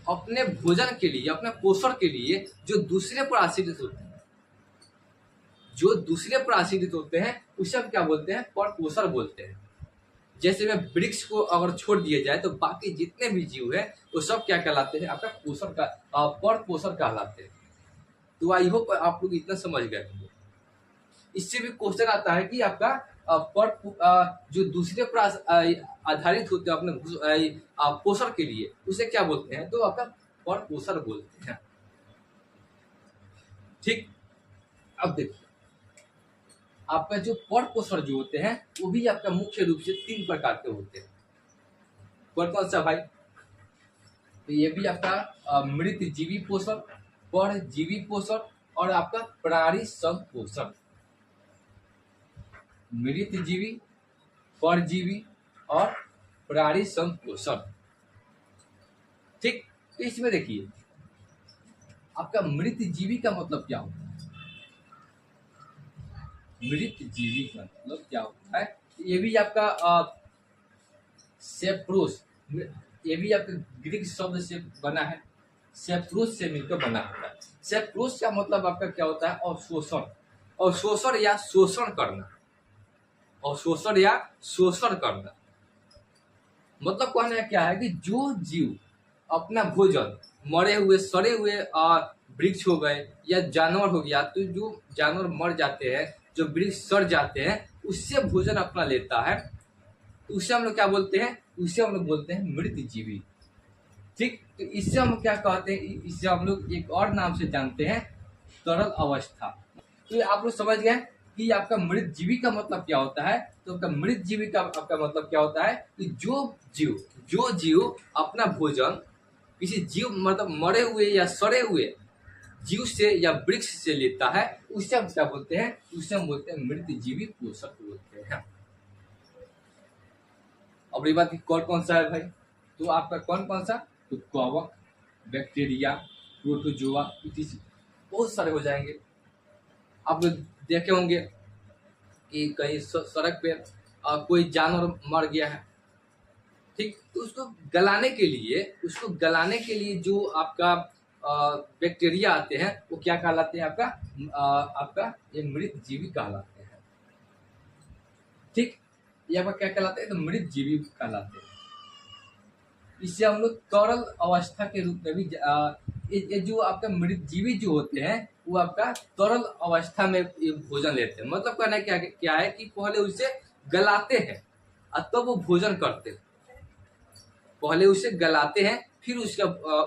अपने भोजन के लिए, अपने पोषण के लिए जो दूसरे पर आश्रित होते हैं, जो दूसरे पर आश्रित होते हैं उसे हम क्या बोलते हैं? परपोषण बोलते हैं। जैसे में वृक्ष को अगर छोड़ दिया जाए तो बाकी जितने भी जीव है वो सब क्या कहलाते हैं? आपका पोषण का परपोषण कहलाते हैं। तो आई होप आप लोग इतना समझ गए होंगे। इससे भी क्वेश्चन आता है कि आपका जो दूसरे पर आधारित होते हैं अपने पोषण के लिए उसे क्या बोलते हैं? तो आपका परपोषण बोलते हैं। ठीक, अब देखिए आपका जो परपोषण जो होते हैं वो भी आपका मुख्य रूप से 3 प्रकार के होते हैं। कौन सा भाई? तो ये भी आपका मृत जीवी पोषण, परजीवी पोषण और आपका प्राणी संपोषण। मृत जीवी, परजीवी और प्राणी संपोषण। ठीक, तो इसमें देखिए आपका मृत जीवी का मतलब क्या होता है? मृत जीवी का मतलब क्या होता है? ये भी आपका सेप्रोस, ये भी आपके ग्रीक शब्द से बना है, सेप्रोस से मिलकर बना होता है। सेप्रोस का मतलब आपका क्या होता है? अवशोषण, अवशोषण या शोषण करना, अवशोषण या शोषण करना। मतलब कहना क्या है कि जो जीव अपना भोजन मरे हुए, सड़े हुए वृक्ष हो गए या जानवर हो गया, तो जो जानवर मर जाते हैं, जो वृक्ष सड़ जाते हैं, उससे भोजन अपना लेता है, तो उसे हम लोग क्या बोलते हैं? उसे हम लोग बोलते हैं मृत जीवी। ठीक, तो इससे हम क्या कहते हैं? इससे हम लोग एक और नाम से जानते हैं, तरल अवस्था। तो आप लोग समझ गए कि आपका मृत जीवी का मतलब क्या होता है? तो आपका मृत जीवी का आपका मतलब क्या होता है कि जो जीव अपना भोजन किसी जीव मतलब मरे हुए या सड़े हुए जीव से या वृक्ष से लेता है, उससे हम क्या बोलते हैं? उससे हम बोलते हैं मृत जीवी पोषक बोलते हैं। अब ये बात कौन सा है भाई? तो आपका कौन सा? तो कवक, बैक्टीरिया, प्रोटोजोआ, बहुत सारे हो जाएंगे। आप लोग देखे होंगे कि कहीं सड़क पे कोई जानवर मर गया है, ठीक, तो उसको गलाने के लिए जो आपका बैक्टीरिया आते हैं वो क्या कहलाते हैं? आपका ये मृत जीवी कहलाते हैं। ठीक, ये आपका क्या कहलाते हैं? तो मृत जीवी कहलाते हैं। इससे हम लोग तरल अवस्था के रूप में भी ये जो आपका मृत जीवी जो होते हैं वो आपका तरल अवस्था में भोजन लेते हैं। मतलब कहना क्या है कि पहले उसे गलाते हैं तब वो भोजन करते हैं। पहले उसे गलाते हैं फिर उसका